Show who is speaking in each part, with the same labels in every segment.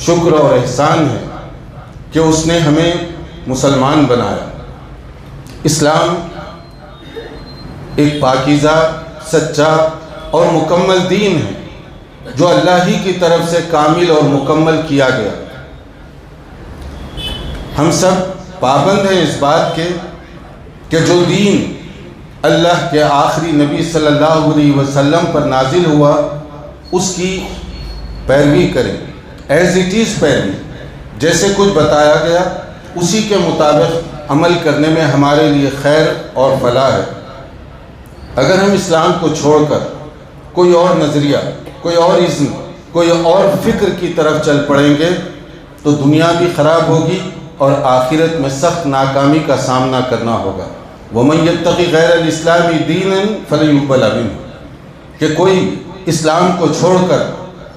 Speaker 1: شکر اور احسان ہے کہ اس نے ہمیں مسلمان بنایا۔ اسلام ایک پاکیزہ، سچا اور مکمل دین ہے جو اللہ ہی کی طرف سے کامل اور مکمل کیا گیا۔ ہم سب پابند ہیں اس بات کے کہ جو دین اللہ کے آخری نبی صلی اللہ علیہ وسلم پر نازل ہوا اس کی پیروی کریں، ایز اٹ از پیروی، جیسے کچھ بتایا گیا اسی کے مطابق عمل کرنے میں ہمارے لیے خیر اور فلاح ہے۔ اگر ہم اسلام کو چھوڑ کر کوئی اور نظریہ، کوئی اور ازم، کوئی اور فکر کی طرف چل پڑیں گے تو دنیا بھی خراب ہوگی اور آخرت میں سخت ناکامی کا سامنا کرنا ہوگا۔ وَمَن يَتَّقِ غَيْرَ الْإِسْلَامِ دِينًا فَلَن يُقْبَلَ مِنْهُ، کہ کوئی اسلام کو چھوڑ کر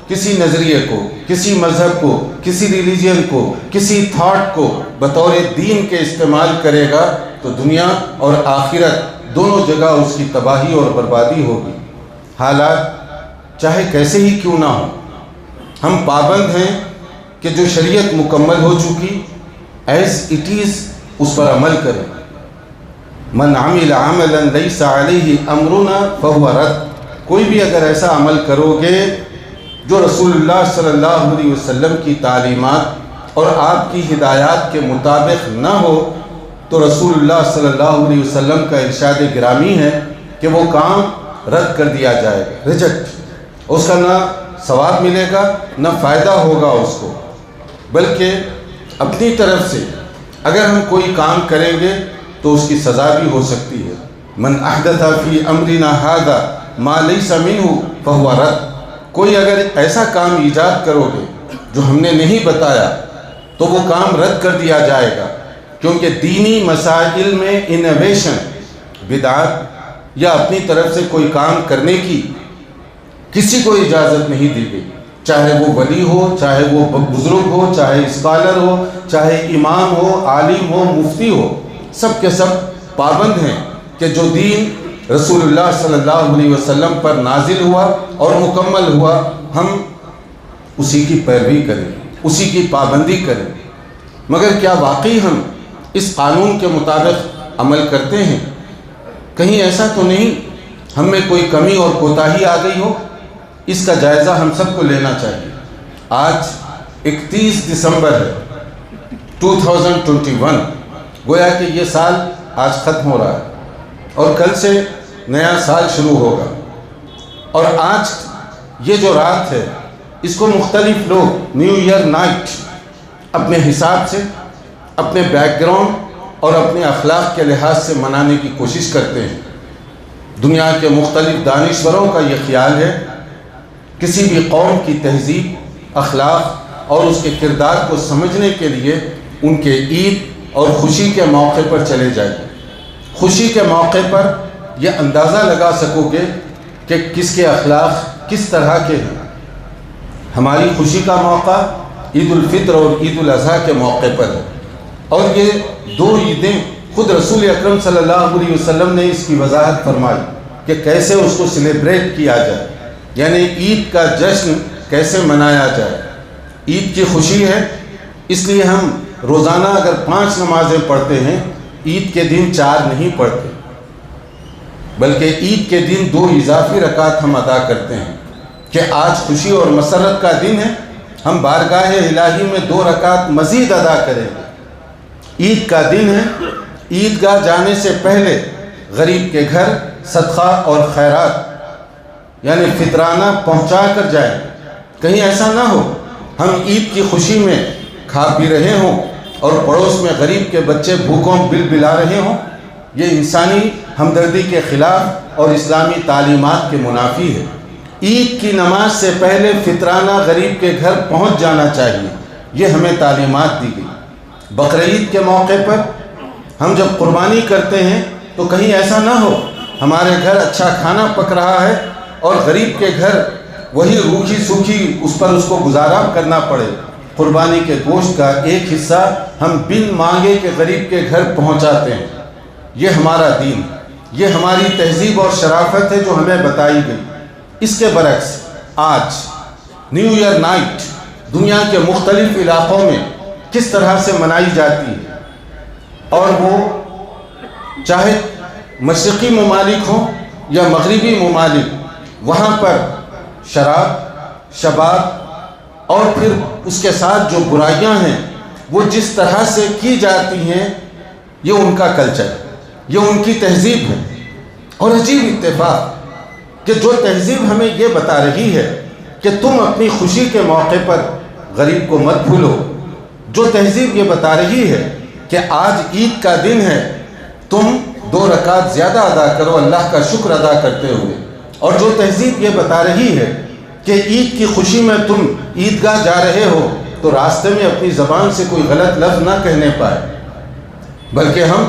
Speaker 1: کسی نظریے کو، کسی مذہب کو، کسی ریلیجن کو، کسی تھاٹ کو بطور دین کے استعمال کرے گا تو دنیا اور آخرت دونوں جگہ اس کی تباہی اور بربادی ہوگی۔ حالات چاہے کیسے ہی کیوں نہ ہوں، ہم پابند ہیں کہ جو شریعت مکمل ہو چکی ایز اٹ از اس پر عمل کریں۔ من عمل عملا لیس علیہ امرنا فہو رد، کوئی بھی اگر ایسا عمل کرو گے جو رسول اللہ صلی اللہ علیہ وسلم کی تعلیمات اور آپ کی ہدایات کے مطابق نہ ہو تو رسول اللہ صلی اللہ علیہ وسلم کا ارشاد گرامی ہے کہ وہ کام رد کر دیا جائے گا، ریجیکٹ، اس کا نہ ثواب ملے گا نہ فائدہ ہوگا اس کو، بلکہ اپنی طرف سے اگر ہم کوئی کام کریں گے تو اس کی سزا بھی ہو سکتی ہے۔ من احدث فی امرنا ھذا ما لیس منہ فہو رد، کوئی اگر ایسا کام ایجاد کرو گے جو ہم نے نہیں بتایا تو وہ کام رد کر دیا جائے گا، کیونکہ دینی مسائل میں انویشن، بدعت یا اپنی طرف سے کوئی کام کرنے کی کسی کو اجازت نہیں دی گئی، چاہے وہ ولی ہو، چاہے وہ بزرگ ہو، چاہے اسکالر ہو، چاہے امام ہو، عالم ہو، مفتی ہو، سب کے سب پابند ہیں کہ جو دین رسول اللہ صلی اللہ علیہ وسلم پر نازل ہوا اور مکمل ہوا ہم اسی کی پیروی کریں، اسی کی پابندی کریں۔ مگر کیا واقعی ہم اس قانون کے مطابق عمل کرتے ہیں؟ کہیں ایسا تو نہیں ہم میں کوئی کمی اور کوتاہی آ گئی ہو؟ اس کا جائزہ ہم سب کو لینا چاہیے۔ آج 31 دسمبر ہے 2021، گویا کہ یہ سال آج ختم ہو رہا ہے اور کل سے نیا سال شروع ہوگا، اور آج یہ جو رات ہے اس کو مختلف لوگ نیو ایئر نائٹ اپنے حساب سے، اپنے بیک گراؤنڈ اور اپنے اخلاق کے لحاظ سے منانے کی کوشش کرتے ہیں۔ دنیا کے مختلف دانشوروں کا یہ خیال ہے کسی بھی قوم کی تہذیب، اخلاق اور اس کے کردار کو سمجھنے کے لیے ان کے عید اور خوشی کے موقع پر چلے جائیں۔ خوشی کے موقع پر یہ اندازہ لگا سکو گے کہ کس کے اخلاق کس طرح کے ہیں۔ ہماری خوشی کا موقع عید الفطر اور عید الاضحیٰ کے موقع پر ہے، اور یہ دو عیدیں خود رسول اکرم صلی اللہ علیہ وسلم نے اس کی وضاحت فرمائی کہ کیسے اس کو سیلیبریٹ کیا جائے، یعنی عید کا جشن کیسے منایا جائے۔ عید کی خوشی ہے اس لیے ہم روزانہ اگر 5 نمازیں پڑھتے ہیں عید کے دن 4 نہیں پڑھتے، بلکہ عید کے دن 2 اضافی رکعت ہم ادا کرتے ہیں کہ آج خوشی اور مسرت کا دن ہے، ہم بارگاہ الہی میں 2 رکعت مزید ادا کریں گے۔ عید کا دن ہے، عیدگاہ جانے سے پہلے غریب کے گھر صدقہ اور خیرات یعنی فطرانہ پہنچا کر جائیں۔ کہیں ایسا نہ ہو ہم عید کی خوشی میں کھا پی رہے ہوں اور پڑوس میں غریب کے بچے بھوکوں بل بلا رہے ہوں، یہ انسانی ہمدردی کے خلاف اور اسلامی تعلیمات کے منافی ہے۔ عید کی نماز سے پہلے فطرانہ غریب کے گھر پہنچ جانا چاہیے، یہ ہمیں تعلیمات دی گئی۔ بقرعید کے موقع پر ہم جب قربانی کرتے ہیں تو کہیں ایسا نہ ہو ہمارے گھر اچھا کھانا پک رہا ہے اور غریب کے گھر وہی روکھی سوکھی اس کو گزارا کرنا پڑے۔ قربانی کے گوشت کا ایک حصہ ہم بن مانگے کے غریب کے گھر پہنچاتے ہیں۔ یہ ہمارا دین، یہ ہماری تہذیب اور شرافت ہے جو ہمیں بتائی گئی۔ اس کے برعکس آج نیو ایئر نائٹ دنیا کے مختلف علاقوں میں کس طرح سے منائی جاتی ہے، اور وہ چاہے مشرقی ممالک ہوں یا مغربی ممالک، وہاں پر شراب، شباب اور پھر اس کے ساتھ جو برائیاں ہیں وہ جس طرح سے کی جاتی ہیں، یہ ان کا کلچر، یہ ان کی تہذیب ہے۔ اور عجیب اتفاق کہ جو تہذیب ہمیں یہ بتا رہی ہے کہ تم اپنی خوشی کے موقع پر غریب کو مت بھولو، جو تہذیب یہ بتا رہی ہے کہ آج عید کا دن ہے، تم 2 رکعت زیادہ ادا کرو اللہ کا شکر ادا کرتے ہوئے، اور جو تہذیب یہ بتا رہی ہے کہ عید کی خوشی میں تم عیدگاہ جا رہے ہو تو راستے میں اپنی زبان سے کوئی غلط لفظ نہ کہنے پائے، بلکہ ہم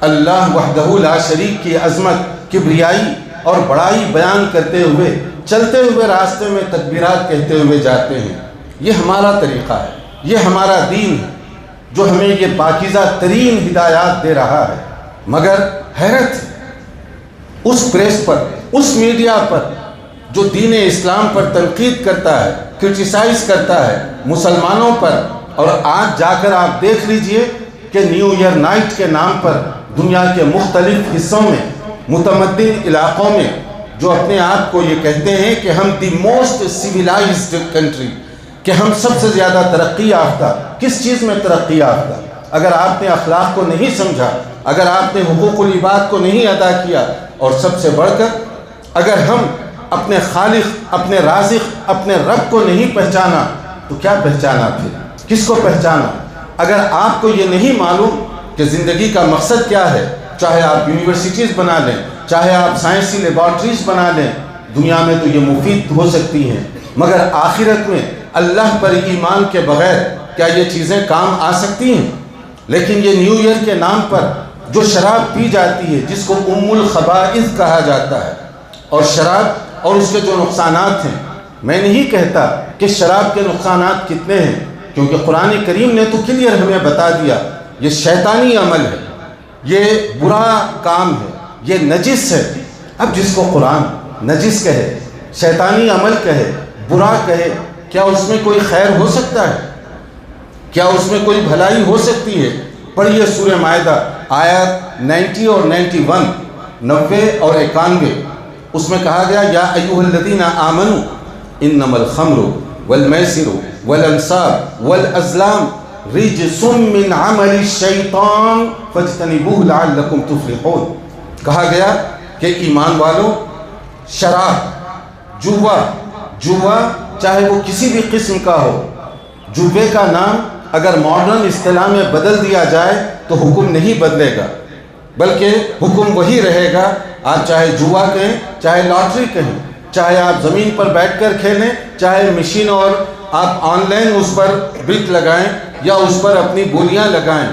Speaker 1: اللہ وحدہ لا شریک کی عظمت، کبریائی اور بڑائی بیان کرتے ہوئے چلتے ہوئے راستے میں تکبیرات کہتے ہوئے جاتے ہیں۔ یہ ہمارا طریقہ ہے، یہ ہمارا دین ہے جو ہمیں یہ پاکیزہ ترین ہدایات دے رہا ہے۔ مگر حیرت اس پریس پر، اس میڈیا پر جو دین اسلام پر تنقید کرتا ہے، کرٹیسائز کرتا ہے مسلمانوں پر، اور آج جا کر آپ دیکھ لیجئے کہ نیو ایئر نائٹ کے نام پر دنیا کے مختلف حصوں میں، متمدن علاقوں میں، جو اپنے آپ کو یہ کہتے ہیں کہ ہم دی موسٹ سیویلائزڈ کنٹری، کہ ہم سب سے زیادہ ترقی یافتہ، کس چیز میں ترقی یافتہ؟ اگر آپ نے اخلاق کو نہیں سمجھا، اگر آپ نے حقوق العباد کو نہیں ادا کیا، اور سب سے بڑھ کر اگر ہم اپنے خالق، اپنے رازق، اپنے رب کو نہیں پہچانا تو کیا پہچانا پھر؟ کس کو پہچانا؟ اگر آپ کو یہ نہیں معلوم کہ زندگی کا مقصد کیا ہے، چاہے آپ یونیورسٹیز بنا لیں، چاہے آپ سائنسی لیبارٹریز بنا لیں، دنیا میں تو یہ مفید ہو سکتی ہیں، مگر آخرت میں اللہ پر ایمان کے بغیر کیا یہ چیزیں کام آ سکتی ہیں؟ لیکن یہ نیو ایئر کے نام پر جو شراب پی جاتی ہے، جس کو ام الخبائث کہا جاتا ہے، اور شراب اور اس کے جو نقصانات ہیں، میں نہیں کہتا کہ شراب کے نقصانات کتنے ہیں، کیونکہ قرآن کریم نے تو کلیئر ہمیں بتا دیا، یہ شیطانی عمل ہے، یہ برا کام ہے، یہ نجس ہے۔ اب جس کو قرآن نجس کہے، شیطانی عمل کہے، برا کہے، کیا اس میں کوئی خیر ہو سکتا ہے؟ کیا اس میں کوئی بھلائی ہو سکتی ہے؟ پڑھیے سورہ مائدہ آیات 90 اور 91، 90 اور 91، اس میں کہا گیا یا ایھا الذین آمنوا انما الخمر والمیسر والانصاب والازلام رجس من عمل الشیطان فاجتنبوہ لعلکم تفلحون۔ کہا گیا کہ ایمان والو، شراب، جوا چاہے وہ کسی بھی قسم کا ہو، جوے کا نام اگر ماڈرن اصطلاح میں بدل دیا جائے تو حکم نہیں بدلے گا، بلکہ حکم وہی رہے گا۔ آپ چاہے جوا کہیں، چاہے لاٹری کہیں، چاہے آپ زمین پر بیٹھ کر کھیلیں، چاہے مشین اور آپ on line us per but لگائیں یا اس پر اپنی بولیاں لگائیں،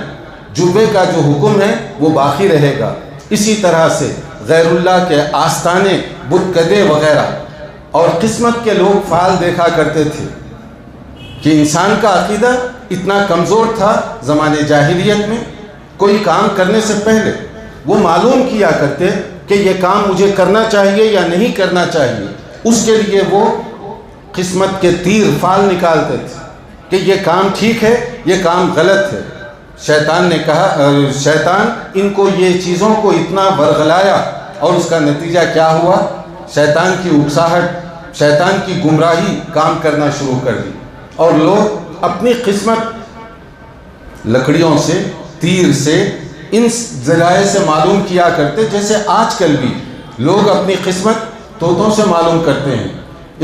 Speaker 1: جوے کا جو حکم ہے وہ باقی رہے گا۔ اسی طرح سے غیر اللہ کے آستانے، بت کدے وغیرہ اور قسمت کے لوگ فعال دیکھا کرتے تھے کہ انسان کا عقیدہ اتنا کمزور تھا زمانے جاہلیت میں، کوئی کام کرنے سے پہلے وہ معلوم کیا کرتے کہ یہ کام مجھے کرنا چاہیے یا نہیں کرنا چاہیے، اس کے لیے وہ قسمت کے تیر فال نکالتے تھے کہ یہ کام ٹھیک ہے، یہ کام غلط ہے۔ شیطان نے کہا، شیطان ان کو یہ چیزوں کو اتنا ورغلایا، اور اس کا نتیجہ کیا ہوا؟ شیطان کی اکساہٹ، شیطان کی گمراہی کام کرنا شروع کر دی، اور لوگ اپنی قسمت لکڑیوں سے، تیر سے، ان ذرائع سے معلوم کیا کرتے، جیسے آج کل بھی لوگ اپنی قسمت طوطوں سے معلوم کرتے ہیں،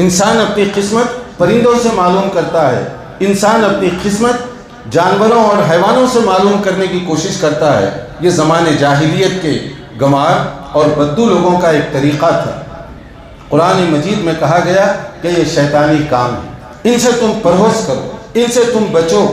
Speaker 1: انسان اپنی قسمت پرندوں سے معلوم کرتا ہے، انسان اپنی قسمت جانوروں اور حیوانوں سے معلوم کرنے کی کوشش کرتا ہے۔ یہ زمانے جاہلیت کے گمار اور بدو لوگوں کا ایک طریقہ تھا۔ قرآن مجید میں کہا گیا کہ یہ شیطانی کام ہے، ان سے تم پرہیز کرو، ان سے تم بچو،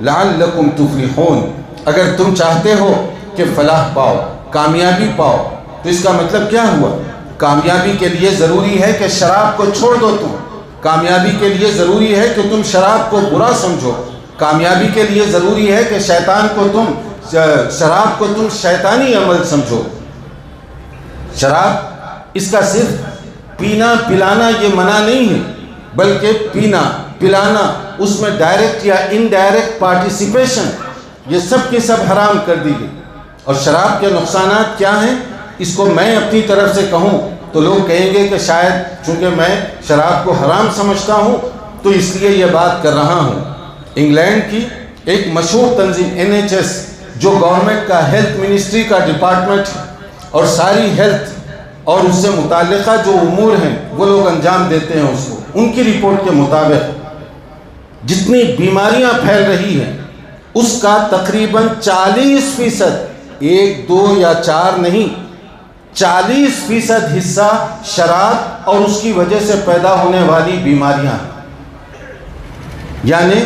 Speaker 1: لعلکم تفلحون، اگر تم چاہتے ہو کہ فلاح پاؤ، کامیابی پاؤ۔ تو اس کا مطلب کیا ہوا؟ کامیابی کے لیے ضروری ہے کہ شراب کو چھوڑ دو، تم کامیابی کے لیے ضروری ہے کہ تم شراب کو برا سمجھو، کامیابی کے لیے ضروری ہے کہ شراب کو تم شیطانی عمل سمجھو۔ شراب، اس کا صرف پینا پلانا یہ منع نہیں ہے، بلکہ پینا پلانا، اس میں ڈائریکٹ یا انڈائریکٹ پارٹیسپیشن، یہ سب کی سب حرام کر دی گئی۔ اور شراب کے نقصانات کیا ہیں؟ اس کو میں اپنی طرف سے کہوں تو لوگ کہیں گے کہ شاید چونکہ میں شراب کو حرام سمجھتا ہوں تو اس لیے یہ بات کر رہا ہوں۔ انگلینڈ کی ایک مشہور تنظیم NHS، جو گورنمنٹ کا ہیلتھ منسٹری کا ڈپارٹمنٹ ہے، اور ساری ہیلتھ اور اس سے متعلقہ جو امور ہیں وہ لوگ انجام دیتے ہیں اس کو، ان کی رپورٹ کے مطابق جتنی بیماریاں پھیل رہی ہیں اس کا تقریباً 40%، 1 2 یا 4 نہیں، 40% حصہ شراب اور اس کی وجہ سے پیدا ہونے والی بیماریاں ہیں۔ یعنی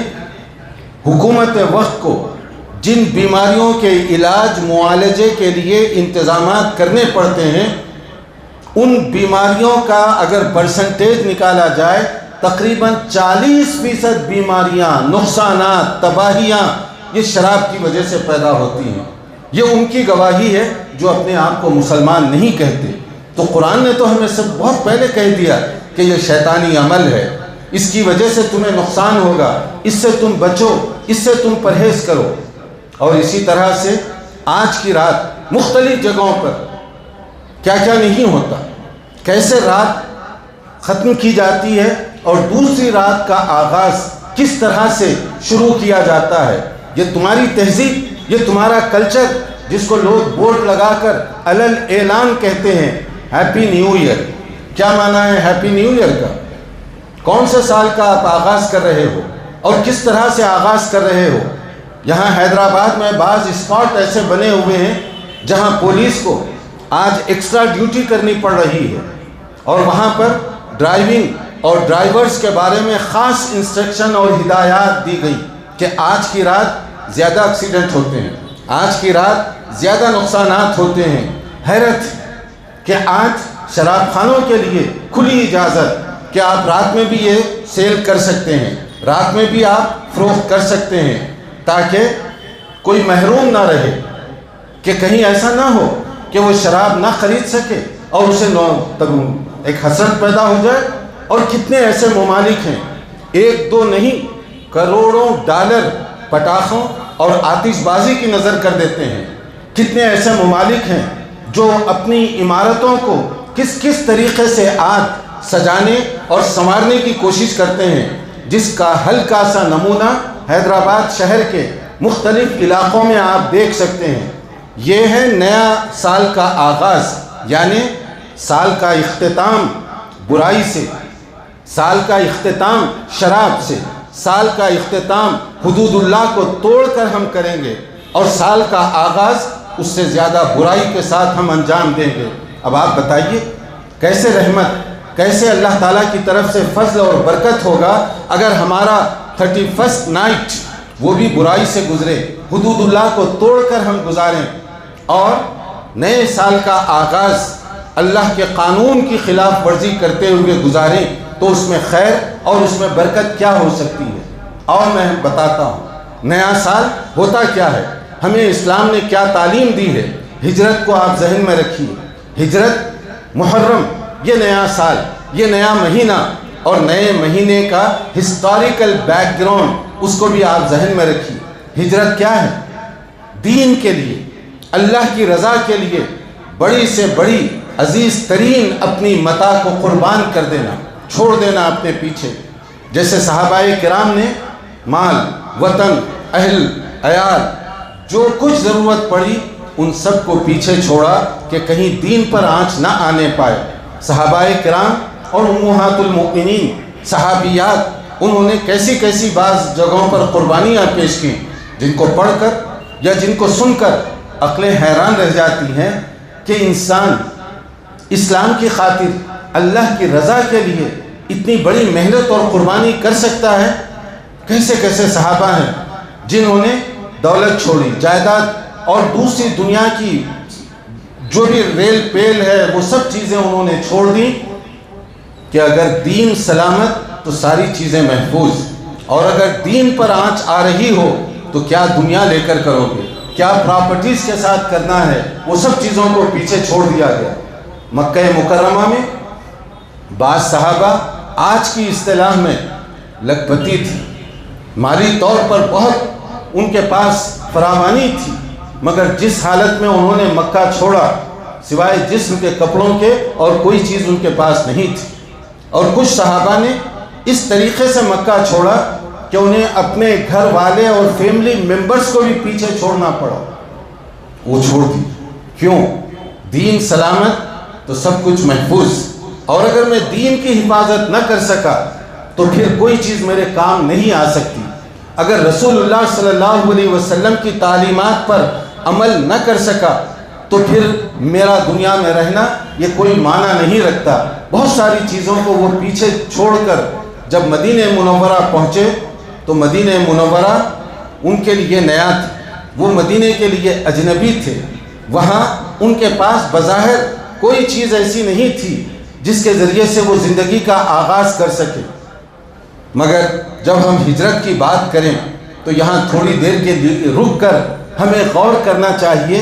Speaker 1: حکومت وقت کو جن بیماریوں کے علاج معالجے کے لیے انتظامات کرنے پڑتے ہیں، ان بیماریوں کا اگر پرسنٹیج نکالا جائے تقریباً 40% بیماریاں، نقصانات، تباہیاں یہ شراب کی وجہ سے پیدا ہوتی ہیں۔ یہ ان کی گواہی ہے جو اپنے آپ کو مسلمان نہیں کہتے۔ تو قرآن نے تو ہمیں سب بہت پہلے کہہ دیا کہ یہ شیطانی عمل ہے، اس کی وجہ سے تمہیں نقصان ہوگا، اس سے تم بچو، اس سے تم پرہیز کرو۔ اور اسی طرح سے آج کی رات مختلف جگہوں پر کیا کیا نہیں ہوتا، کیسے رات ختم کی جاتی ہے اور دوسری رات کا آغاز کس طرح سے شروع کیا جاتا ہے۔ یہ تمہاری تہذیب، یہ تمہارا کلچر، جس کو لوگ بورڈ لگا کر علل اعلان کہتے ہیں ہیپی نیو ایئر۔ کیا معنی ہے ہیپی نیو ایئر کا؟ کون سے سال کا آپ آغاز کر رہے ہو اور کس طرح سے آغاز کر رہے ہو؟ یہاں حیدرآباد میں بعض اسپاٹ ایسے بنے ہوئے ہیں جہاں پولیس کو آج ایکسٹرا ڈیوٹی کرنی پڑ رہی ہے، اور وہاں پر ڈرائیونگ اور ڈرائیورز کے بارے میں خاص انسٹرکشن اور ہدایات دی گئی کہ آج کی رات زیادہ ایکسیڈنٹ ہوتے ہیں، آج کی رات زیادہ نقصانات ہوتے ہیں۔ حیرت کہ آج شراب خانوں کے لیے کھلی اجازت کہ آپ رات میں بھی یہ سیل کر سکتے ہیں، رات میں بھی آپ فروخت کر سکتے ہیں، تاکہ کوئی محروم نہ رہے، کہ کہیں ایسا نہ ہو کہ وہ شراب نہ خرید سکے اور اسے ایک حسرت پیدا ہو جائے۔ اور کتنے ایسے ممالک ہیں، 1 2 نہیں، کروڑوں ڈالر پٹاخوں اور آتش بازی کی نظر کر دیتے ہیں۔ کتنے ایسے ممالک ہیں جو اپنی عمارتوں کو کس طریقے سے آج سجانے اور سنوارنے کی کوشش کرتے ہیں، جس کا ہلکا سا نمونہ حیدرآباد شہر کے مختلف علاقوں میں آپ دیکھ سکتے ہیں۔ یہ ہے نیا سال کا آغاز، یعنی سال کا اختتام برائی سے، سال کا اختتام شراب سے، سال کا اختتام حدود اللہ کو توڑ کر ہم کریں گے، اور سال کا آغاز اس سے زیادہ برائی کے ساتھ ہم انجام دیں گے۔ اب آپ بتائیے کیسے رحمت، کیسے اللہ تعالیٰ کی طرف سے فضل اور برکت ہوگا اگر ہمارا 31st نائٹ وہ بھی برائی سے گزرے، حدود اللہ کو توڑ کر ہم گزاریں، اور نئے سال کا آغاز اللہ کے قانون کی خلاف ورزی کرتے ہوئے گزاریں، تو اس میں خیر اور اس میں برکت کیا ہو سکتی ہے۔ اور میں بتاتا ہوں نیا سال ہوتا کیا ہے، ہمیں اسلام نے کیا تعلیم دی ہے۔ ہجرت کو آپ ذہن میں رکھیے، ہجرت، محرم، یہ نیا سال، یہ نیا مہینہ، اور نئے مہینے کا ہسٹوریکل بیک گراؤنڈ اس کو بھی آپ ذہن میں رکھیے۔ ہجرت کیا ہے؟ دین کے لیے، اللہ کی رضا کے لیے بڑی سے بڑی عزیز ترین اپنی متاع کو قربان کر دینا، چھوڑ دینا اپنے پیچھے۔ جیسے صحابہ کرام نے مال، وطن، اہل، عیال، جو کچھ ضرورت پڑی ان سب کو پیچھے چھوڑا کہ کہیں دین پر آنچ نہ آنے پائے۔ صحابہ کرام اور امہات المؤمنین صحابیات، انہوں نے کیسی کیسی بعض جگہوں پر قربانیاں پیش کی، جن کو پڑھ کر یا جن کو سن کر عقلیں حیران رہ جاتی ہیں کہ انسان اسلام کی خاطر اللہ کی رضا کے لیے اتنی بڑی محنت اور قربانی کر سکتا ہے۔ کیسے کیسے صحابہ ہیں جنہوں نے دولت چھوڑی، جائیداد اور دوسری دنیا کی جو بھی ریل پیل ہے وہ سب چیزیں انہوں نے چھوڑ دیں کہ اگر دین سلامت تو ساری چیزیں محفوظ، اور اگر دین پر آنچ آ رہی ہو تو کیا دنیا لے کر کرو گے، کیا پراپرٹیز کے ساتھ کرنا ہے، وہ سب چیزوں کو پیچھے چھوڑ دیا گیا۔ مکہ مکرمہ میں بعض صحابہ آج کی اصطلاح میں لکھپتی تھی، مالی طور پر بہت ان کے پاس فراوانی تھی، مگر جس حالت میں انہوں نے مکہ چھوڑا سوائے جسم کے کپڑوں کے اور کوئی چیز ان کے پاس نہیں تھی. اور کچھ صحابہ نے اس طریقے سے مکہ چھوڑا کہ انہیں اپنے گھر والے اور فیملی ممبرز کو بھی پیچھے چھوڑنا پڑا. وہ چھوڑ دی. کیوں؟ دین سلامت تو سب کچھ محفوظ، اور اگر میں دین کی حفاظت نہ کر سکا تو پھر کوئی چیز میرے کام نہیں آ سکتی. اگر رسول اللہ صلی اللہ علیہ وسلم کی تعلیمات پر عمل نہ کر سکا تو پھر میرا دنیا میں رہنا یہ کوئی معنی نہیں رکھتا. بہت ساری چیزوں کو وہ پیچھے چھوڑ کر جب مدینہ منورہ پہنچے تو مدینہ منورہ ان کے لیے نیا تھا، وہ مدینہ کے لیے اجنبی تھے. وہاں ان کے پاس بظاہر کوئی چیز ایسی نہیں تھی جس کے ذریعے سے وہ زندگی کا آغاز کر سکے. مگر جب ہم ہجرت کی بات کریں تو یہاں تھوڑی دیر کے لیے رک کر ہمیں غور کرنا چاہیے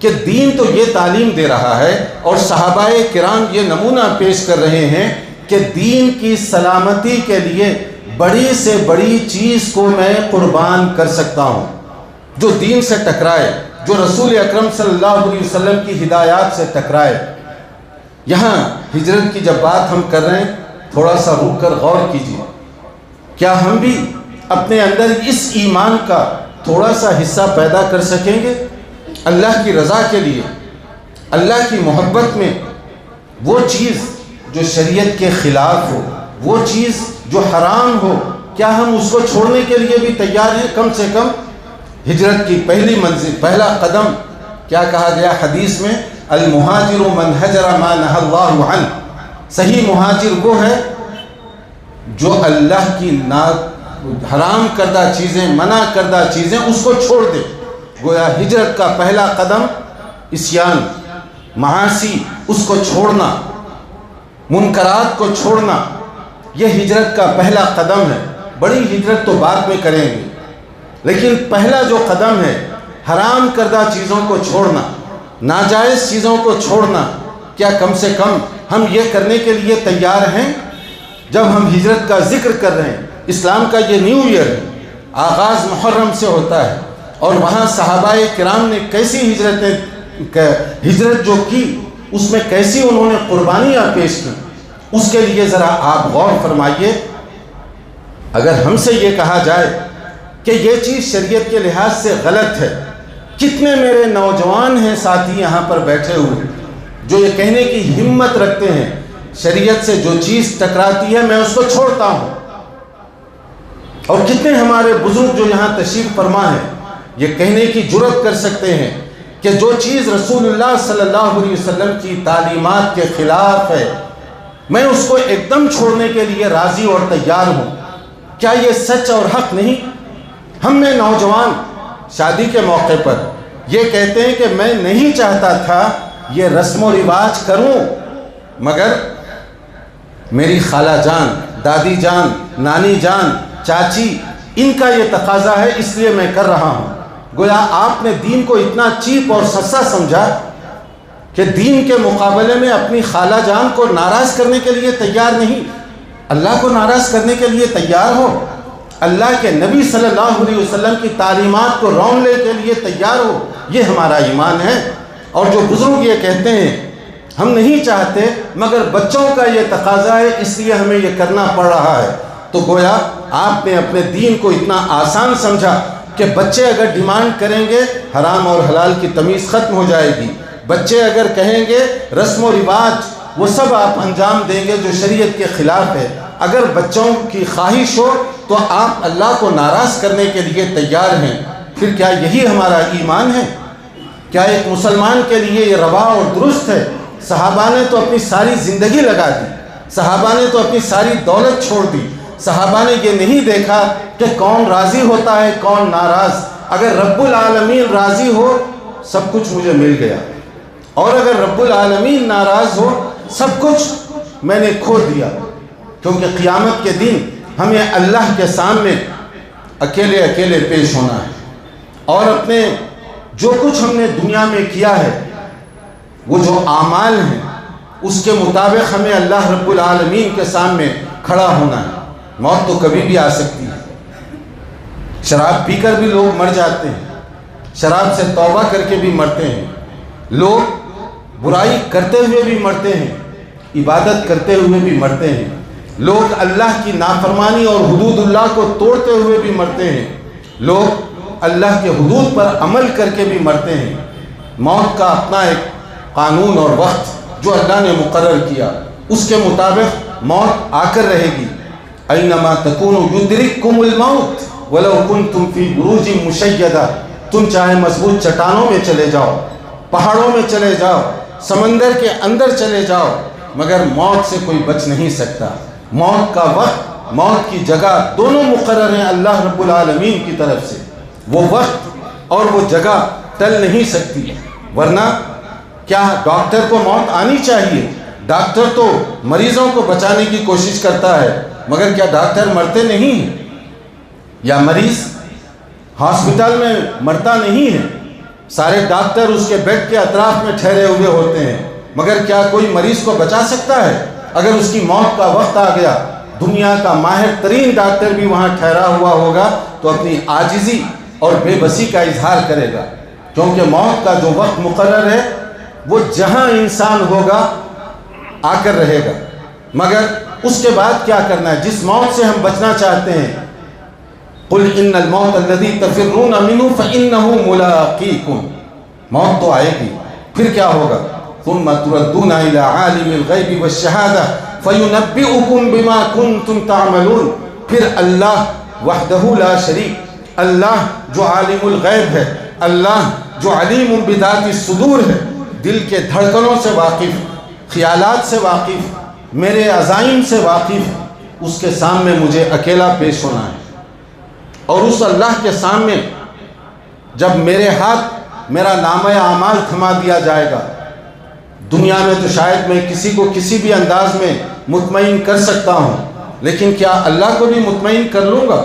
Speaker 1: کہ دین تو یہ تعلیم دے رہا ہے اور صحابہ کرام یہ نمونہ پیش کر رہے ہیں کہ دین کی سلامتی کے لیے بڑی سے بڑی چیز کو میں قربان کر سکتا ہوں. جو دین سے ٹکرائے، جو رسول اکرم صلی اللہ علیہ وسلم کی ہدایات سے ٹکرائے. یہاں ہجرت کی جب بات ہم کر رہے ہیں تھوڑا سا رک کر غور کیجیے، کیا ہم بھی اپنے اندر اس ایمان کا تھوڑا سا حصہ پیدا کر سکیں گے؟ اللہ کی رضا کے لیے، اللہ کی محبت میں وہ چیز جو شریعت کے خلاف ہو، وہ چیز جو حرام ہو، کیا ہم اس کو چھوڑنے کے لیے بھی تیار ہیں؟ کم سے کم ہجرت کی پہلی منزل، پہلا قدم کیا کہا گیا حدیث میں؟ المہاجر من ہجر ما نہی اللہ عنہ. صحیح مہاجر وہ ہے جو اللہ کی حرام کردہ چیزیں، منع کردہ چیزیں اس کو چھوڑ دے. گویا ہجرت کا پہلا قدم عصیان، معاصی، اس کو چھوڑنا، منکرات کو چھوڑنا، یہ ہجرت کا پہلا قدم ہے. بڑی ہجرت تو بعد میں کریں گے، لیکن پہلا جو قدم ہے حرام کردہ چیزوں کو چھوڑنا، ناجائز چیزوں کو چھوڑنا، کیا کم سے کم ہم یہ کرنے کے لیے تیار ہیں؟ جب ہم ہجرت کا ذکر کر رہے ہیں، اسلام کا یہ نیو ایئر ہے، آغاز محرم سے ہوتا ہے، اور وہاں صحابہ کرام نے کیسی ہجرت جو کی، اس میں کیسی انہوں نے قربانیاں پیش کی، اس کے لیے ذرا آپ غور فرمائیے. اگر ہم سے یہ کہا جائے کہ یہ چیز شریعت کے لحاظ سے غلط ہے، کتنے میرے نوجوان ہیں ساتھی یہاں پر بیٹھے ہوئے جو یہ کہنے کی ہمت رکھتے ہیں شریعت سے جو چیز ٹکراتی ہے میں اس کو چھوڑتا ہوں. اور کتنے ہمارے بزرگ جو یہاں تشریف فرما ہیں یہ کہنے کی جرات کر سکتے ہیں کہ جو چیز رسول اللہ صلی اللہ علیہ وسلم کی تعلیمات کے خلاف ہے میں اس کو ایک دم چھوڑنے کے لیے راضی اور تیار ہوں. کیا یہ سچ اور حق نہیں؟ ہم میں نوجوان شادی کے موقع پر یہ کہتے ہیں کہ میں نہیں چاہتا تھا یہ رسم و رواج کروں، مگر میری خالہ جان، دادی جان، نانی جان، چاچی، ان کا یہ تقاضا ہے اس لیے میں کر رہا ہوں. گویا آپ نے دین کو اتنا چیپ اور سستا سمجھا کہ دین کے مقابلے میں اپنی خالہ جان کو ناراض کرنے کے لیے تیار نہیں، اللہ کو ناراض کرنے کے لیے تیار ہو، اللہ کے نبی صلی اللہ علیہ وسلم کی تعلیمات کو روننے کے لیے تیار ہو. یہ ہمارا ایمان ہے. اور جو بزرگ یہ کہتے ہیں ہم نہیں چاہتے مگر بچوں کا یہ تقاضا ہے اس لیے ہمیں یہ کرنا پڑ رہا ہے، تو گویا آپ نے اپنے دین کو اتنا آسان سمجھا کہ بچے اگر ڈیمانڈ کریں گے حرام اور حلال کی تمیز ختم ہو جائے گی. بچے اگر کہیں گے رسم و رواج، وہ سب آپ انجام دیں گے جو شریعت کے خلاف ہے. اگر بچوں کی خواہش ہو تو آپ اللہ کو ناراض کرنے کے لیے تیار ہیں. پھر کیا یہی ہمارا ایمان ہے؟ کیا ایک مسلمان کے لیے یہ روا اور درست ہے؟ صحابہ نے تو اپنی ساری زندگی لگا دی، صحابہ نے تو اپنی ساری دولت چھوڑ دی. صحابہ نے یہ نہیں دیکھا کہ کون راضی ہوتا ہے کون ناراض. اگر رب العالمین راضی ہو سب کچھ مجھے مل گیا، اور اگر رب العالمین ناراض ہو سب کچھ میں نے کھو دیا. کیونکہ قیامت کے دن ہمیں اللہ کے سامنے اکیلے اکیلے پیش ہونا ہے، اور اپنے جو کچھ ہم نے دنیا میں کیا ہے وہ جو اعمال ہیں اس کے مطابق ہمیں اللہ رب العالمین کے سامنے کھڑا ہونا ہے. موت تو کبھی بھی آ سکتی ہے۔ شراب پی کر بھی لوگ مر جاتے ہیں، شراب سے توبہ کر کے بھی مرتے ہیں، لوگ برائی کرتے ہوئے بھی مرتے ہیں، عبادت کرتے ہوئے بھی مرتے ہیں، لوگ اللہ کی نافرمانی اور حدود اللہ کو توڑتے ہوئے بھی مرتے ہیں، لوگ اللہ کے حدود پر عمل کر کے بھی مرتے ہیں۔ موت کا اپنا ایک قانون اور وقت جو اللہ نے مقرر کیا، اس کے مطابق موت آ کر رہے گی۔ اینما تکونوا یدرککم الموت ولو کنتم فی بروج مشیدہ، تم چاہے مضبوط چٹانوں میں چلے جاؤ، پہاڑوں میں چلے جاؤ، سمندر کے اندر چلے جاؤ، مگر موت سے کوئی بچ نہیں سکتا۔ موت کا وقت، موت کی جگہ دونوں مقرر ہیں اللہ رب العالمین کی طرف سے۔ وہ وقت اور وہ جگہ ٹل نہیں سکتی، ورنہ کیا ڈاکٹر کو موت آنی چاہیے؟ ڈاکٹر تو مریضوں کو بچانے کی کوشش کرتا ہے، مگر کیا ڈاکٹر مرتے نہیں ہیں؟ یا مریض ہاسپٹل میں مرتا نہیں ہے؟ سارے ڈاکٹر اس کے بیڈ کے اطراف میں ٹھہرے ہوئے ہوتے ہیں، مگر کیا کوئی مریض کو بچا سکتا ہے؟ اگر اس کی موت کا وقت آ گیا، دنیا کا ماہر ترین ڈاکٹر بھی وہاں ٹھہرا ہوا ہوگا تو اپنی عاجزی اور بے بسی کا اظہار کرے گا، کیونکہ موت کا جو وقت مقرر ہے وہ جہاں انسان ہوگا آ کر رہے گا۔ مگر اس کے بعد کیا کرنا ہے؟ جس موت سے ہم بچنا چاہتے ہیں، قل ان الموت الذی تفرون منہ فانہ ملاقیکم، موت تو آئے گی، پھر کیا ہوگا؟ ثم تردون الی عالم الغیب والشہادہ فینبئکم بما کنتم تعملون، پھر اللہ وحدہ لا شریک، اللہ جو عالم الغیب ہے، اللہ جو علیم بذات الصدور ہے، دل کے دھڑکنوں سے واقف، خیالات سے واقف، میرے عزائم سے واقف، اس کے سامنے مجھے اکیلا پیش ہونا ہے۔ اور اس اللہ کے سامنے جب میرے ہاتھ میرا نامہ اعمال تھما دیا جائے گا، دنیا میں تو شاید میں کسی کو کسی بھی انداز میں مطمئن کر سکتا ہوں، لیکن کیا اللہ کو بھی مطمئن کر لوں گا؟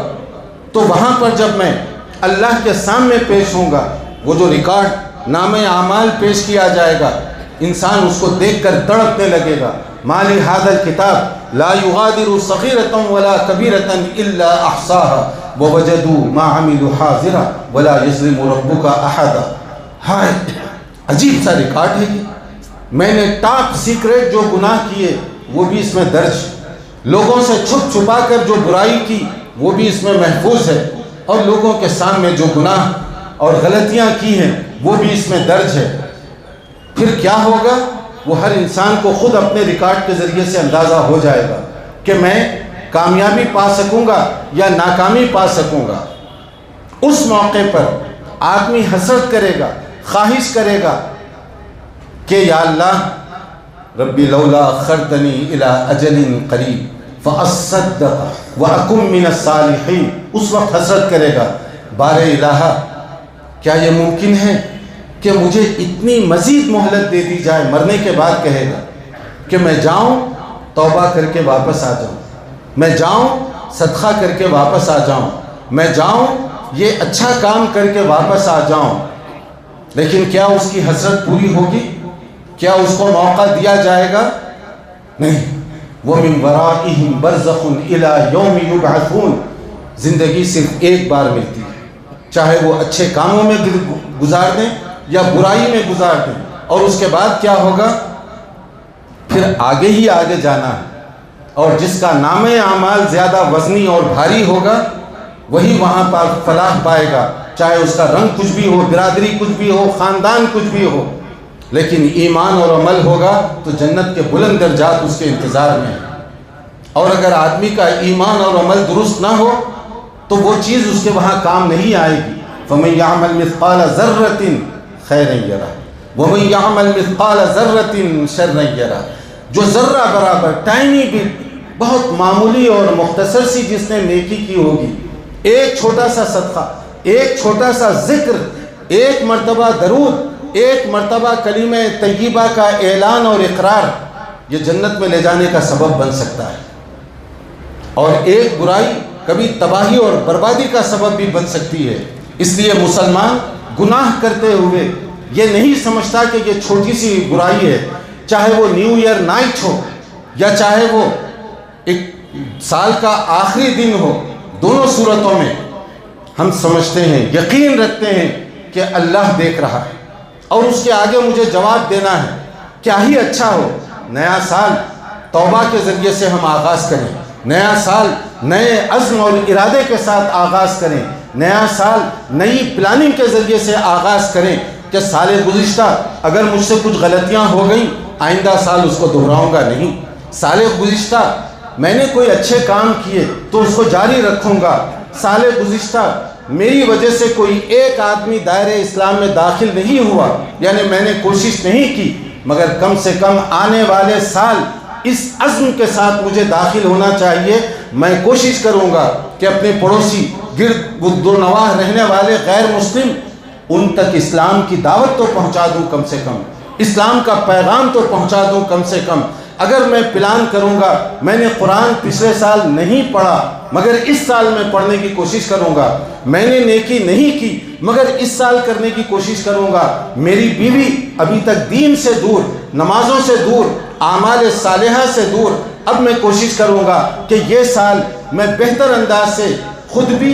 Speaker 1: تو وہاں پر جب میں اللہ کے سامنے پیش ہوں گا، وہ جو ریکارڈ نامہ اعمال پیش کیا جائے گا، انسان اس کو دیکھ کر تڑپنے لگے گا۔ مالی ھذا الکتاب لا یغادر صغیرۃ ولا کبیرۃ الا احصاها ووجدوا ما عملوا حاضرا ولا یظلم ربک احدا۔ ہائے عجیب سا ریکارڈ ہے یہ، میں نے ٹاپ سیکرٹ جو گناہ کیے وہ بھی اس میں درج، لوگوں سے چھپ چھپا کر جو برائی کی وہ بھی اس میں محفوظ ہے، اور لوگوں کے سامنے جو گناہ اور غلطیاں کی ہیں وہ بھی اس میں درج ہے۔ پھر کیا ہوگا؟ وہ ہر انسان کو خود اپنے ریکارڈ کے ذریعے سے اندازہ ہو جائے گا کہ میں کامیابی پا سکوں گا یا ناکامی پا سکوں گا۔ اس موقع پر آدمی حسرت کرے گا، خواہش کرے گا کہ یا اللہ ربی لولا اخرتنی الی اجل قریب فاصدق واکن من الصالحین۔ اس وقت حسرت کرے گا، بار الہ کیا یہ ممکن ہے کہ مجھے اتنی مزید مہلت دے دی جائے؟ مرنے کے بعد کہے گا کہ میں جاؤں توبہ کر کے واپس آ جاؤں، میں جاؤں صدقہ کر کے واپس آ جاؤں، میں جاؤں یہ اچھا کام کر کے واپس آ جاؤں۔ لیکن کیا اس کی حسرت پوری ہوگی؟ کیا اس کو موقع دیا جائے گا؟ نہیں۔ وَمِن وَرَائِهِمْ بَرْزَخٌ إِلَى يَوْمِ يُبْعَثُونَ، زندگی صرف ایک بار ملتی ہے، چاہے وہ اچھے کاموں میں گزار دیں یا برائی میں گزار دیں، اور اس کے بعد کیا ہوگا؟ پھر آگے ہی آگے جانا ہے، اور جس کا نامہ اعمال زیادہ وزنی اور بھاری ہوگا وہی وہاں پر فلاح پائے گا، چاہے اس کا رنگ کچھ بھی ہو، برادری کچھ بھی ہو، خاندان کچھ بھی ہو، لیکن ایمان اور عمل ہوگا تو جنت کے بلند درجات اس کے انتظار میں ہیں۔ اور اگر آدمی کا ایمان اور عمل درست نہ ہو تو وہ چیز اس کے وہاں کام نہیں آئے گی۔ فَمَن يَعْمَلْ مِثْقَالَ ذَرَّةٍ خَيْرًا يَرَهُ وَمَن يَعْمَلْ مِثْقَالَ ذَرَّةٍ شَرًّا يَرَهُ، جو ذرہ برابر ٹائنی بٹ، بہت معمولی اور مختصر سی جس نے نیکی کی ہوگی، ایک چھوٹا سا صدقہ، ایک چھوٹا سا ذکر، ایک مرتبہ درود، ایک مرتبہ کلمہ طیبہ کا اعلان اور اقرار، یہ جنت میں لے جانے کا سبب بن سکتا ہے۔ اور ایک برائی کبھی تباہی اور بربادی کا سبب بھی بن سکتی ہے۔ اس لیے مسلمان گناہ کرتے ہوئے یہ نہیں سمجھتا کہ یہ چھوٹی سی برائی ہے، چاہے وہ نیو ایئر نائٹ ہو یا چاہے وہ ایک سال کا آخری دن ہو، دونوں صورتوں میں ہم سمجھتے ہیں، یقین رکھتے ہیں کہ اللہ دیکھ رہا ہے اور اس کے آگے مجھے جواب دینا ہے۔ کیا ہی اچھا ہو نیا سال توبہ کے ذریعے سے ہم آغاز کریں، نیا سال نئے عزم اور ارادے کے ساتھ آغاز کریں، نیا سال نئی پلاننگ کے ذریعے سے آغاز کریں کہ سال گزشتہ اگر مجھ سے کچھ غلطیاں ہو گئیں آئندہ سال اس کو دہراؤں گا نہیں، سال گزشتہ میں نے کوئی اچھے کام کیے تو اس کو جاری رکھوں گا، سال گزشتہ میری وجہ سے کوئی ایک آدمی دائرہ اسلام میں داخل نہیں ہوا، یعنی میں نے کوشش نہیں کی، مگر کم سے کم آنے والے سال اس عزم کے ساتھ مجھے داخل ہونا چاہیے، میں کوشش کروں گا کہ اپنے پڑوسی گرد و نواح رہنے والے غیر مسلم ان تک اسلام کی دعوت تو پہنچا دوں، کم سے کم اسلام کا پیغام تو پہنچا دوں کم سے کم۔ اگر میں پلان کروں گا، میں نے قرآن پچھلے سال نہیں پڑھا مگر اس سال میں پڑھنے کی کوشش کروں گا، میں نے نیکی نہیں کی مگر اس سال کرنے کی کوشش کروں گا، میری بیوی ابھی تک دین سے دور، نمازوں سے دور، اعمال صالحہ سے دور، اب میں کوشش کروں گا کہ یہ سال میں بہتر انداز سے خود بھی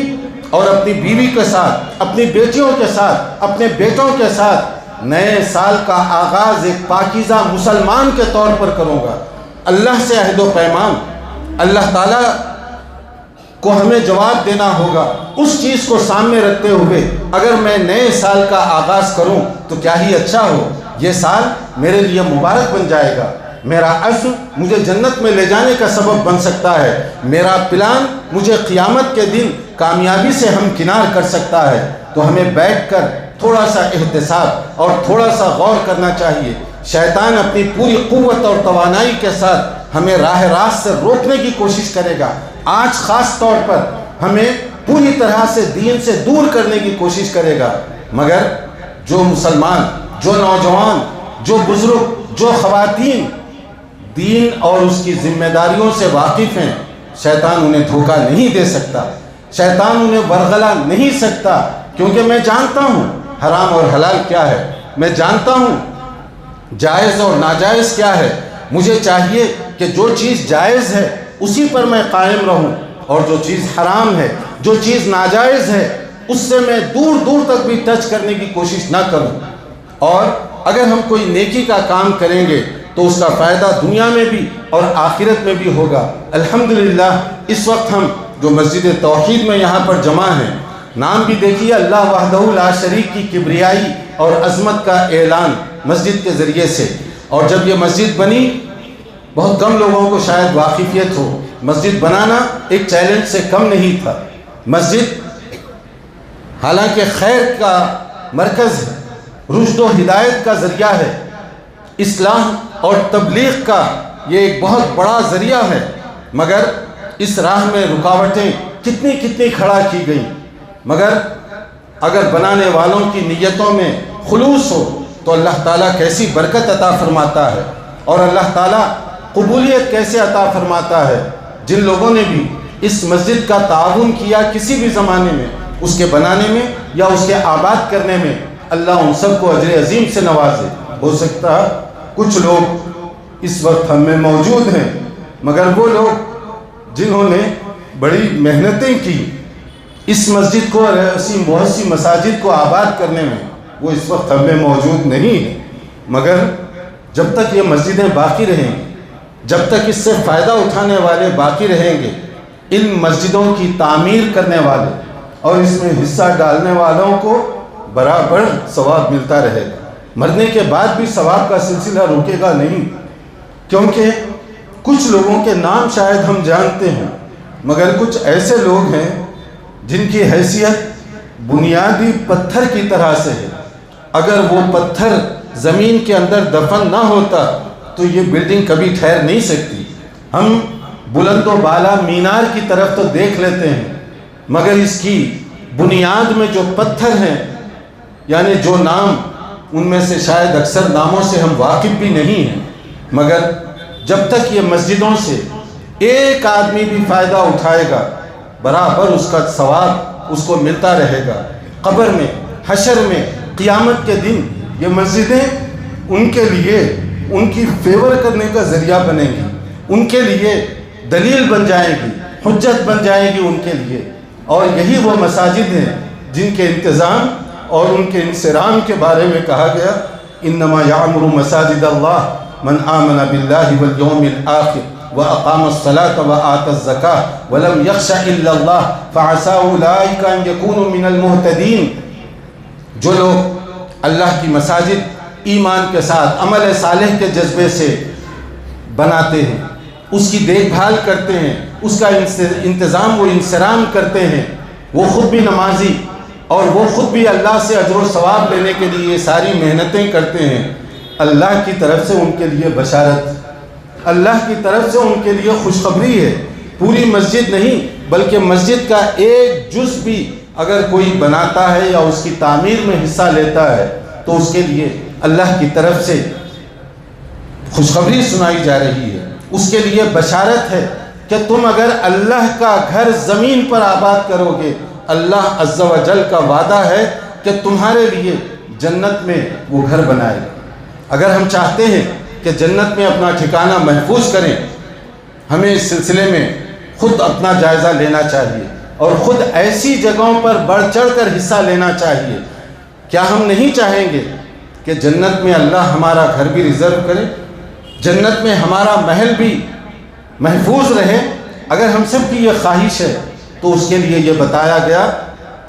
Speaker 1: اور اپنی بیوی کے ساتھ، اپنی بیٹیوں کے ساتھ، اپنے بیٹوں کے ساتھ نئے سال کا آغاز ایک پاکیزہ مسلمان کے طور پر کروں گا۔ اللہ سے عہد و پیمان، اللہ تعالیٰ کو ہمیں جواب دینا ہوگا، اس چیز کو سامنے رکھتے ہوئے اگر میں نئے سال کا آغاز کروں تو کیا ہی اچھا ہو، یہ سال میرے لیے مبارک بن جائے گا، میرا عزم مجھے جنت میں لے جانے کا سبب بن سکتا ہے، میرا پلان مجھے قیامت کے دن کامیابی سے ہمکنار کر سکتا ہے۔ تو ہمیں بیٹھ کر تھوڑا سا احتساب اور تھوڑا سا غور کرنا چاہیے۔ شیطان اپنی پوری قوت اور توانائی کے ساتھ ہمیں راہ راست سے روکنے کی کوشش کرے گا، آج خاص طور پر ہمیں پوری طرح سے دین سے دور کرنے کی کوشش کرے گا، مگر جو مسلمان، جو نوجوان، جو بزرگ، جو خواتین دین اور اس کی ذمہ داریوں سے واقف ہیں، شیطان انہیں دھوکہ نہیں دے سکتا، شیطان انہیں ورغلا نہیں سکتا، کیونکہ میں جانتا ہوں حرام اور حلال کیا ہے، میں جانتا ہوں جائز اور ناجائز کیا ہے، مجھے چاہیے کہ جو چیز جائز ہے اسی پر میں قائم رہوں، اور جو چیز حرام ہے، جو چیز ناجائز ہے، اس سے میں دور دور تک بھی ٹچ کرنے کی کوشش نہ کروں۔ اور اگر ہم کوئی نیکی کا کام کریں گے تو اس کا فائدہ دنیا میں بھی اور آخرت میں بھی ہوگا۔ الحمدللہ اس وقت ہم جو مسجد توحید میں یہاں پر جمع ہیں، نام بھی دیکھیے، اللہ وحدہ لا شریک کی کبریائی اور عظمت کا اعلان مسجد کے ذریعے سے۔ اور جب یہ مسجد بنی، بہت کم لوگوں کو شاید واقفیت ہو، مسجد بنانا ایک چیلنج سے کم نہیں تھا۔ مسجد حالانکہ خیر کا مرکز ہے، رشد و ہدایت کا ذریعہ ہے، اصلاح اور تبلیغ کا یہ ایک بہت بڑا ذریعہ ہے، مگر اس راہ میں رکاوٹیں کتنی کھڑا کی گئیں، مگر اگر بنانے والوں کی نیتوں میں خلوص ہو تو اللہ تعالیٰ کیسی برکت عطا فرماتا ہے، اور اللہ تعالیٰ قبولیت کیسے عطا فرماتا ہے۔ جن لوگوں نے بھی اس مسجد کا تعاون کیا کسی بھی زمانے میں، اس کے بنانے میں یا اس کے آباد کرنے میں، اللہ ان سب کو اجر عظیم سے نوازے۔ ہو سکتا ہے کچھ لوگ اس وقت ہم میں موجود ہیں، مگر وہ لوگ جنہوں نے بڑی محنتیں کی اس مسجد کو اور ایسی بہت سی مساجد کو آباد کرنے میں، وہ اس وقت ہم میں موجود نہیں ہیں، مگر جب تک یہ مسجدیں باقی رہیں گی، جب تک اس سے فائدہ اٹھانے والے باقی رہیں گے، ان مسجدوں کی تعمیر کرنے والے اور اس میں حصہ ڈالنے والوں کو برابر ثواب ملتا رہے گا۔ مرنے کے بعد بھی ثواب کا سلسلہ رکے گا نہیں، کیونکہ کچھ لوگوں کے نام شاید ہم جانتے ہیں، مگر کچھ ایسے لوگ ہیں جن کی حیثیت بنیادی پتھر کی طرح سے ہے۔ اگر وہ پتھر زمین کے اندر دفن نہ ہوتا تو یہ بلڈنگ کبھی ٹھہر نہیں سکتی۔ ہم بلند و بالا مینار کی طرف تو دیکھ لیتے ہیں، مگر اس کی بنیاد میں جو پتھر ہیں، یعنی جو نام، ان میں سے شاید اکثر ناموں سے ہم واقف بھی نہیں ہیں، مگر جب تک یہ مسجدوں سے ایک آدمی بھی فائدہ اٹھائے گا، برابر اس کا ثواب اس کو ملتا رہے گا۔ قبر میں، حشر میں، قیامت کے دن یہ مسجدیں ان کے لیے ان کی فیور کرنے کا ذریعہ بنیں گی، ان کے لیے دلیل بن جائے گی، حجت بن جائے گی ان کے لیے۔ اور یہی وہ مساجد ہیں جن کے انتظام اور ان کے انصرام کے بارے میں کہا گیا انما یعمر مساجد اللہ من آمن باللہ والیوم الآخر وأقام الصلاة وآتى الزكاة ولم يخش إلا الله فعسى أولئك أن يكونوا من المهتدين۔ جو لوگ اللہ کی مساجد ایمان کے ساتھ عمل صالح کے جذبے سے بناتے ہیں، اس کی دیکھ بھال کرتے ہیں، اس کا انتظام و انصرام کرتے ہیں، وہ خود بھی نمازی اور وہ خود بھی اللہ سے اجر و ثواب لینے کے لیے یہ ساری محنتیں کرتے ہیں، اللہ کی طرف سے ان کے لیے بشارت، اللہ کی طرف سے ان کے لیے خوشخبری ہے۔ پوری مسجد نہیں بلکہ مسجد کا ایک جز بھی اگر کوئی بناتا ہے یا اس کی تعمیر میں حصہ لیتا ہے تو اس کے لیے اللہ کی طرف سے خوشخبری سنائی جا رہی ہے، اس کے لیے بشارت ہے کہ تم اگر اللہ کا گھر زمین پر آباد کرو گے، اللہ عز و جل کا وعدہ ہے کہ تمہارے لیے جنت میں وہ گھر بنائے گا۔ اگر ہم چاہتے ہیں کہ جنت میں اپنا ٹھکانہ محفوظ کریں، ہمیں اس سلسلے میں خود اپنا جائزہ لینا چاہیے اور خود ایسی جگہوں پر بڑھ چڑھ کر حصہ لینا چاہیے۔ کیا ہم نہیں چاہیں گے کہ جنت میں اللہ ہمارا گھر بھی ریزرو کرے، جنت میں ہمارا محل بھی محفوظ رہے؟ اگر ہم سب کی یہ خواہش ہے تو اس کے لیے یہ بتایا گیا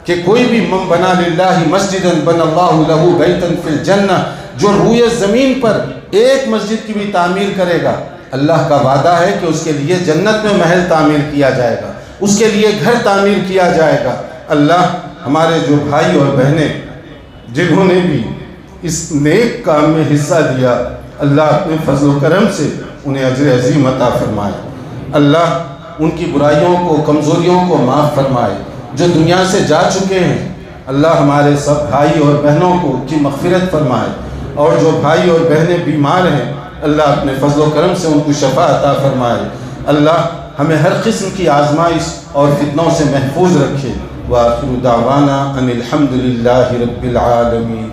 Speaker 1: کہ کوئی بھی من بنا للہ مسجدا بنى اللہ لہ بیتا فی الجنہ، جو روئے زمین پر ایک مسجد کی بھی تعمیر کرے گا، اللہ کا وعدہ ہے کہ اس کے لیے جنت میں محل تعمیر کیا جائے گا، اس کے لیے گھر تعمیر کیا جائے گا۔ اللہ ہمارے جو بھائی اور بہنیں جنہوں نے بھی اس نیک کام میں حصہ دیا، اللہ اپنے فضل و کرم سے انہیں اجر عظیم عطا فرمائے۔ اللہ ان کی برائیوں کو، کمزوریوں کو معاف فرمائے۔ جو دنیا سے جا چکے ہیں، اللہ ہمارے سب بھائی اور بہنوں کو ان کی مغفرت فرمائے، اور جو بھائی اور بہنیں بیمار ہیں اللہ اپنے فضل و کرم سے ان کو شفا عطا فرمائے۔ اللہ ہمیں ہر قسم کی آزمائش اور فتنوں سے محفوظ رکھے۔ وآخر دعوانا ان الحمد للہ رب العالمین۔